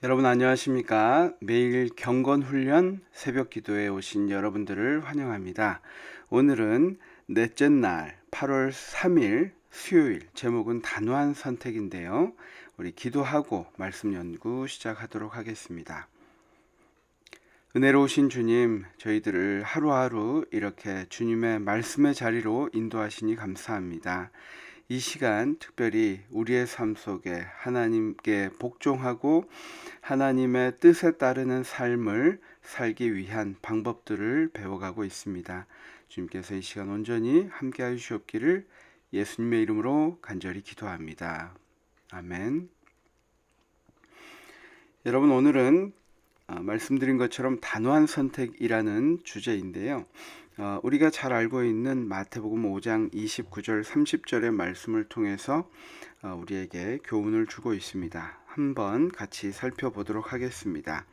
여러분 안녕하십니까? 매일 경건훈련 새벽 기도에 오신 여러분들을 환영합니다. 오늘은 넷째 날 8월 3일 수요일, 제목은 단호한 선택인데요. 우리 기도하고 말씀 연구 시작하도록 하겠습니다. 은혜로우신 주님, 저희들을 하루하루 이렇게 주님의 말씀의 자리로 인도하시니 감사합니다. 이 시간 특별히 우리의 삶 속에 하나님께 복종하고 하나님의 뜻에 따르는 삶을 살기 위한 방법들을 배워가고 있습니다. 주님께서 이 시간 온전히 함께하여 주옵기를 예수님의 이름으로 간절히 기도합니다. 아멘. 여러분, 오늘은 말씀드린 것처럼 단호한 선택이라는 주제인데요. 우리가 잘 알고 있는 마태복음 5장 29절 30절의 말씀을 통해서 우리에게 교훈을 주고 있습니다. 한번 같이 살펴보도록 하겠습니다.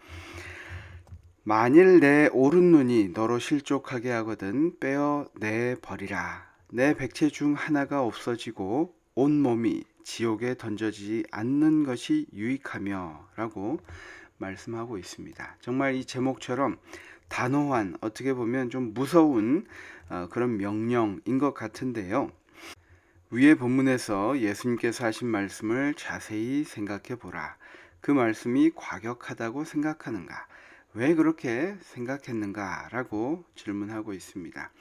만일 내 오른 눈이 너로 실족하게 하거든 빼어내 버리라. 내 백체 중 하나가 없어지고 온 몸이 지옥에 던져지지 않는 것이 유익하며 라고 말씀하고 있습니다. 정말 이 제목처럼 단호한, 어떻게 보면 좀 무서운 그런 명령인 것 같은데요. 위의 본문에서 예수님께서 하신 말씀을 자세히 생각해 보라. 그 말씀이 과격하다고 생각하는가? 왜 그렇게 생각했는가? 라고 질문하고 있습니다.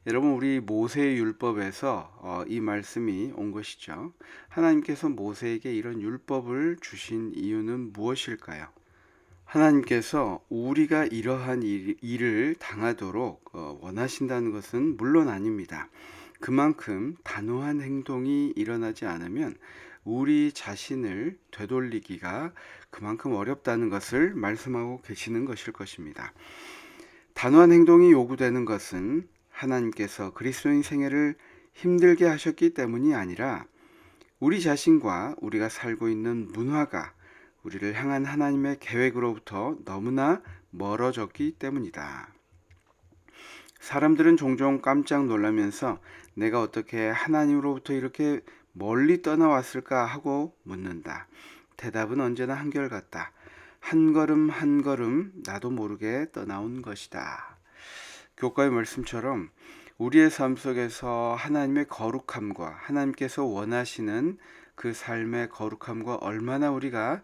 여러분, 우리 모세의 율법에서 이 말씀이 온 것이죠. 하나님께서 모세에게 이런 율법을 주신 이유는 무엇일까요? 하나님께서 우리가 이러한 일을 당하도록 원하신다는 것은 물론 아닙니다. 그만큼 단호한 행동이 일어나지 않으면 우리 자신을 되돌리기가 그만큼 어렵다는 것을 말씀하고 계시는 것일 것입니다. 단호한 행동이 요구되는 것은 하나님께서 그리스도인 생애를 힘들게 하셨기 때문이 아니라 우리 자신과 우리가 살고 있는 문화가 우리를 향한 하나님의 계획으로부터 너무나 멀어졌기 때문이다. 사람들은 종종 깜짝 놀라면서 내가 어떻게 하나님으로부터 이렇게 멀리 떠나왔을까 하고 묻는다. 대답은 언제나 한결같다. 한 걸음 한 걸음 나도 모르게 떠나온 것이다. 교과의 말씀처럼 우리의 삶 속에서 하나님의 거룩함과 하나님께서 원하시는 그 삶의 거룩함과 얼마나 우리가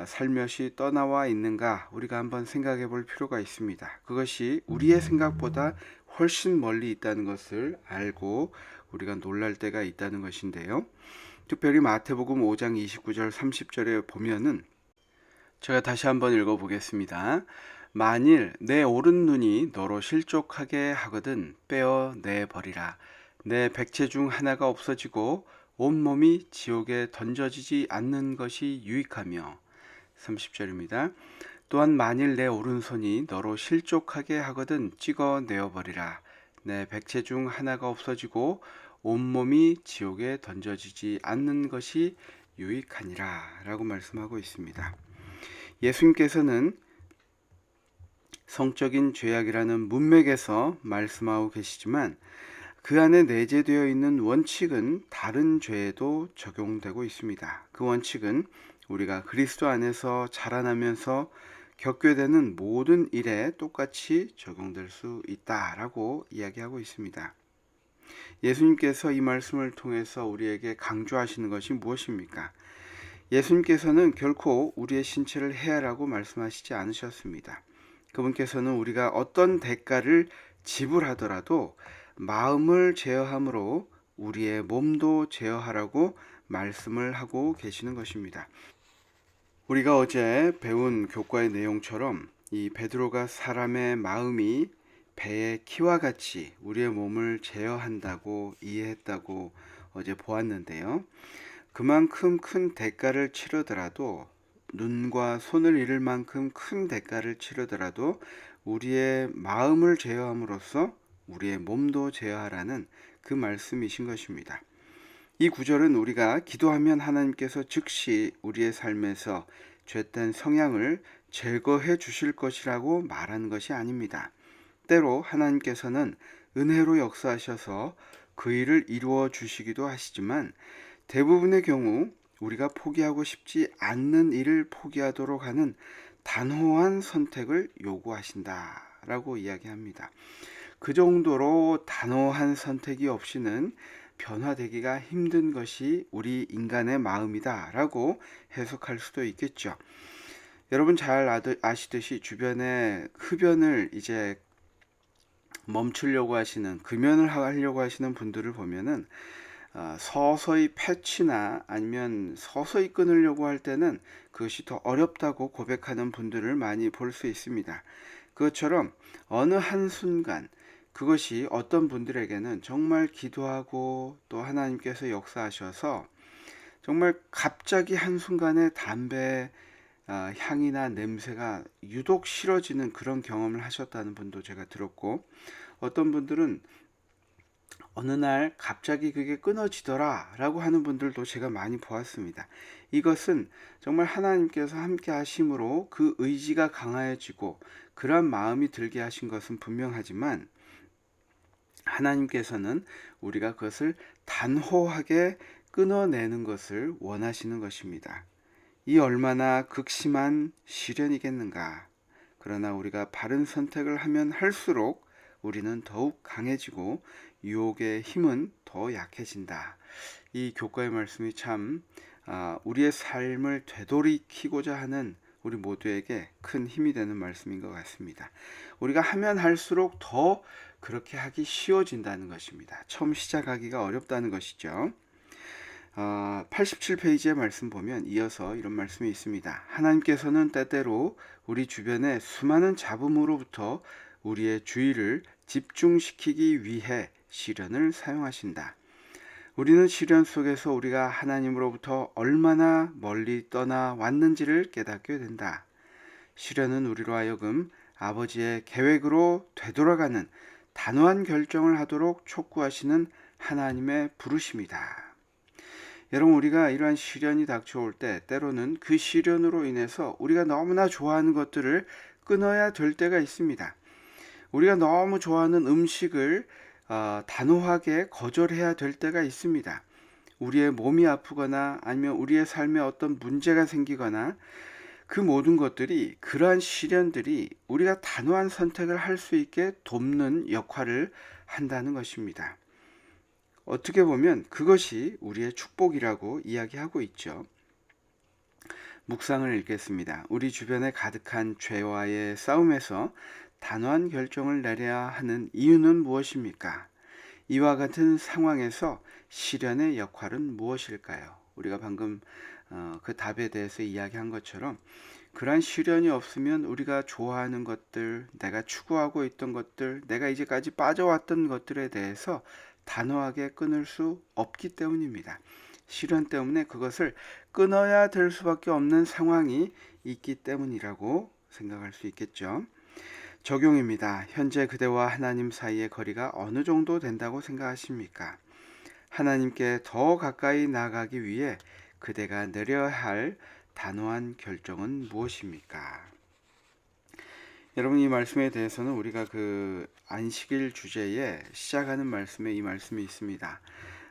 살며시 떠나와 있는가 우리가 한번 생각해 볼 필요가 있습니다. 그것이 우리의 생각보다 훨씬 멀리 있다는 것을 알고 우리가 놀랄 때가 있다는 것인데요. 특별히 마태복음 5장 29절 30절에 보면은 제가 다시 한번 읽어보겠습니다. 만일 내 오른 눈이 너로 실족하게 하거든 빼어내 버리라. 내 백체 중 하나가 없어지고 온몸이 지옥에 던져지지 않는 것이 유익하며 30절입니다. 또한 만일 내 오른손이 너로 실족하게 하거든 찍어내어 버리라. 내 백체 중 하나가 없어지고 온몸이 지옥에 던져지지 않는 것이 유익하니라 라고 말씀하고 있습니다. 예수님께서는 성적인 죄악이라는 문맥에서 말씀하고 계시지만 그 안에 내재되어 있는 원칙은 다른 죄에도 적용되고 있습니다. 그 원칙은 우리가 그리스도 안에서 자라나면서 겪게 되는 모든 일에 똑같이 적용될 수 있다라고 이야기하고 있습니다. 예수님께서 이 말씀을 통해서 우리에게 강조하시는 것이 무엇입니까? 예수님께서는 결코 우리의 신체를 해하라고 말씀하시지 않으셨습니다. 그분께서는 우리가 어떤 대가를 지불하더라도 마음을 제어함으로 우리의 몸도 제어하라고 말씀을 하고 계시는 것입니다. 우리가 어제 배운 교과의 내용처럼 이 베드로가 사람의 마음이 배의 키와 같이 우리의 몸을 제어한다고 이해했다고 어제 보았는데요. 그만큼 큰 대가를 치르더라도 눈과 손을 잃을 만큼 큰 대가를 치르더라도 우리의 마음을 제어함으로써 우리의 몸도 제어하라는 그 말씀이신 것입니다. 이 구절은 우리가 기도하면 하나님께서 즉시 우리의 삶에서 죄된 성향을 제거해 주실 것이라고 말하는 것이 아닙니다. 때로 하나님께서는 은혜로 역사하셔서 그 일을 이루어 주시기도 하시지만 대부분의 경우 우리가 포기하고 싶지 않는 일을 포기하도록 하는 단호한 선택을 요구하신다라고 이야기합니다. 그 정도로 단호한 선택이 없이는 변화되기가 힘든 것이 우리 인간의 마음이다라고 해석할 수도 있겠죠. 여러분 잘 아시듯이 주변에 흡연을 이제 멈추려고 하시는, 금연을 하려고 하시는 분들을 보면은 서서히 패치나 아니면 서서히 끊으려고 할 때는 그것이 더 어렵다고 고백하는 분들을 많이 볼 수 있습니다. 그것처럼 어느 한순간 그것이 어떤 분들에게는 정말 기도하고 또 하나님께서 역사하셔서 정말 갑자기 한순간에 담배 향이나 냄새가 유독 싫어지는 그런 경험을 하셨다는 분도 제가 들었고, 어떤 분들은 어느 날 갑자기 그게 끊어지더라 라고 하는 분들도 제가 많이 보았습니다. 이것은 정말 하나님께서 함께 하심으로 그 의지가 강해지고 그러한 마음이 들게 하신 것은 분명하지만, 하나님께서는 우리가 그것을 단호하게 끊어내는 것을 원하시는 것입니다. 이 얼마나 극심한 시련이겠는가. 그러나 우리가 바른 선택을 하면 할수록 우리는 더욱 강해지고 유혹의 힘은 더 약해진다. 이 교과의 말씀이 참 우리의 삶을 되돌이키고자 하는 우리 모두에게 큰 힘이 되는 말씀인 것 같습니다. 우리가 하면 할수록 더 그렇게 하기 쉬워진다는 것입니다. 처음 시작하기가 어렵다는 것이죠. 87페이지의 말씀 보면 이어서 이런 말씀이 있습니다. 하나님께서는 때때로 우리 주변의 수많은 잡음으로부터 우리의 주의를 집중시키기 위해 시련을 사용하신다. 우리는 시련 속에서 우리가 하나님으로부터 얼마나 멀리 떠나왔는지를 깨닫게 된다. 시련은 우리로 하여금 아버지의 계획으로 되돌아가는 단호한 결정을 하도록 촉구하시는 하나님의 부르심이다. 여러분, 우리가 이러한 시련이 닥쳐올 때 때로는 그 시련으로 인해서 우리가 너무나 좋아하는 것들을 끊어야 될 때가 있습니다. 우리가 너무 좋아하는 음식을 단호하게 거절해야 될 때가 있습니다. 우리의 몸이 아프거나 아니면 우리의 삶에 어떤 문제가 생기거나 그 모든 것들이, 그러한 시련들이 우리가 단호한 선택을 할 수 있게 돕는 역할을 한다는 것입니다. 어떻게 보면 그것이 우리의 축복이라고 이야기하고 있죠. 묵상을 읽겠습니다. 우리 주변에 가득한 죄와의 싸움에서 단호한 결정을 내려야 하는 이유는 무엇입니까? 이와 같은 상황에서 시련의 역할은 무엇일까요? 우리가 방금 그 답에 대해서 이야기한 것처럼, 그러한 시련이 없으면 우리가 좋아하는 것들, 내가 추구하고 있던 것들, 내가 이제까지 빠져왔던 것들에 대해서 단호하게 끊을 수 없기 때문입니다. 시련 때문에 그것을 끊어야 될 수밖에 없는 상황이 있기 때문이라고 생각할 수 있겠죠. 적용입니다. 현재 그대와 하나님 사이의 거리가 어느 정도 된다고 생각하십니까? 하나님께 더 가까이 나가기 위해 그대가 내려야 할 단호한 결정은 무엇입니까? 여러분, 이 말씀에 대해서는 우리가 그 안식일 주제에 시작하는 말씀에 이 말씀이 있습니다.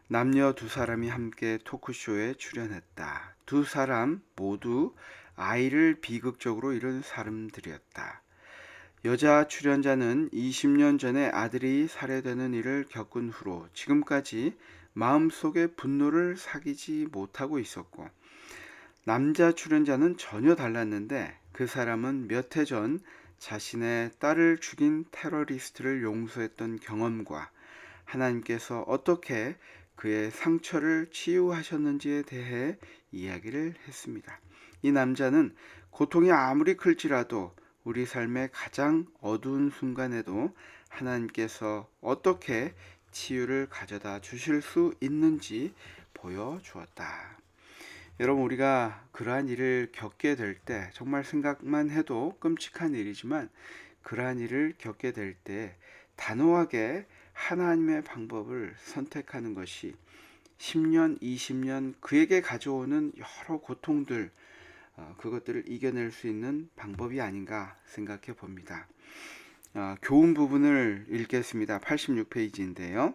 남녀 두 사람이 함께 토크쇼에 출연했다. 두 사람 모두 아이를 비극적으로 잃은 사람들이었다. 여자 출연자는 20년 전에 아들이 살해되는 일을 겪은 후로 지금까지 마음속에 분노를 사귀지 못하고 있었고, 남자 출연자는 전혀 달랐는데 그 사람은 몇 해 전 자신의 딸을 죽인 테러리스트를 용서했던 경험과 하나님께서 어떻게 그의 상처를 치유하셨는지에 대해 이야기를 했습니다. 이 남자는 고통이 아무리 클지라도 우리 삶의 가장 어두운 순간에도 하나님께서 어떻게 치유를 가져다 주실 수 있는지 보여주었다. 여러분, 우리가 그러한 일을 겪게 될 때, 정말 생각만 해도 끔찍한 일이지만 그러한 일을 겪게 될 때 단호하게 하나님의 방법을 선택하는 것이 10년, 20년 그에게 가져오는 여러 고통들, 그것들을 이겨낼 수 있는 방법이 아닌가 생각해 봅니다. 교훈 부분을 읽겠습니다. 86페이지인데요.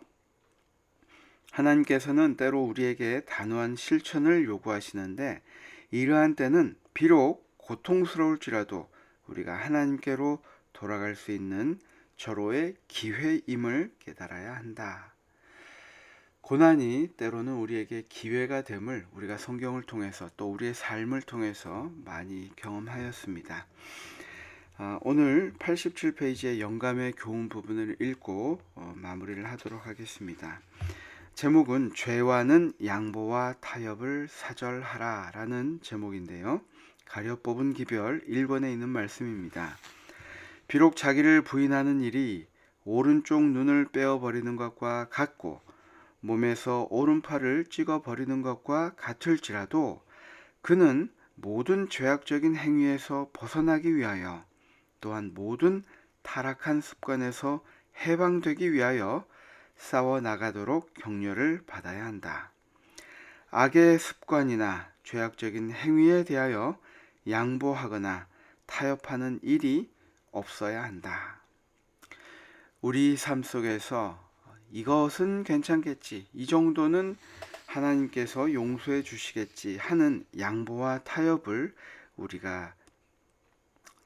하나님께서는 때로 우리에게 단호한 실천을 요구하시는데 이러한 때는 비록 고통스러울지라도 우리가 하나님께로 돌아갈 수 있는 절호의 기회임을 깨달아야 한다. 고난이 때로는 우리에게 기회가 됨을 우리가 성경을 통해서 또 우리의 삶을 통해서 많이 경험하였습니다. 오늘 87페이지의 영감의 교훈 부분을 읽고 마무리를 하도록 하겠습니다. 제목은 죄와는 양보와 타협을 사절하라 라는 제목인데요. 가려 뽑은 기별 1권에 있는 말씀입니다. 비록 자기를 부인하는 일이 오른쪽 눈을 빼어버리는 것과 같고 몸에서 오른팔을 찍어버리는 것과 같을지라도 그는 모든 죄악적인 행위에서 벗어나기 위하여 또한 모든 타락한 습관에서 해방되기 위하여 싸워 나가도록 격려를 받아야 한다. 악의 습관이나 죄악적인 행위에 대하여 양보하거나 타협하는 일이 없어야 한다. 우리 삶 속에서 이것은 괜찮겠지, 이 정도는 하나님께서 용서해 주시겠지 하는 양보와 타협을 우리가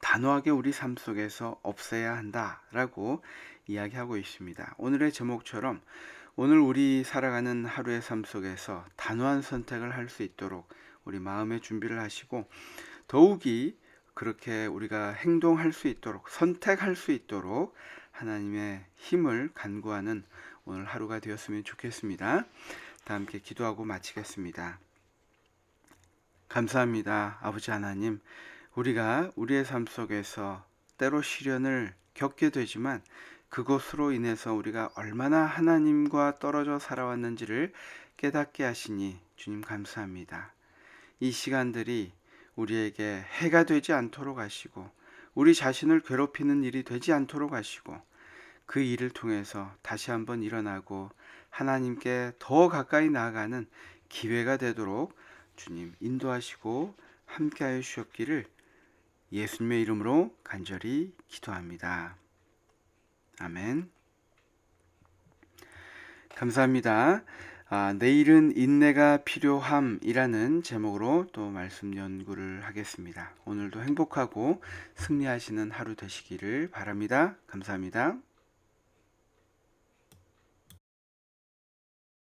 단호하게 우리 삶 속에서 없애야 한다라고 이야기하고 있습니다. 오늘의 제목처럼 오늘 우리 살아가는 하루의 삶 속에서 단호한 선택을 할 수 있도록 우리 마음의 준비를 하시고 더욱이 그렇게 우리가 행동할 수 있도록 선택할 수 있도록 하나님의 힘을 간구하는 오늘 하루가 되었으면 좋겠습니다. 다 함께 기도하고 마치겠습니다. 감사합니다. 아버지 하나님, 우리가 우리의 삶 속에서 때로 시련을 겪게 되지만 그것으로 인해서 우리가 얼마나 하나님과 떨어져 살아왔는지를 깨닫게 하시니 주님 감사합니다. 이 시간들이 우리에게 해가 되지 않도록 하시고 우리 자신을 괴롭히는 일이 되지 않도록 하시고 그 일을 통해서 다시 한번 일어나고 하나님께 더 가까이 나아가는 기회가 되도록 주님 인도하시고 함께하여 주셨기를 예수님의 이름으로 간절히 기도합니다. 아멘. 감사합니다. 내일은 인내가 필요함이라는 제목으로 또 말씀 연구를 하겠습니다. 오늘도 행복하고 승리하시는 하루 되시기를 바랍니다. 감사합니다.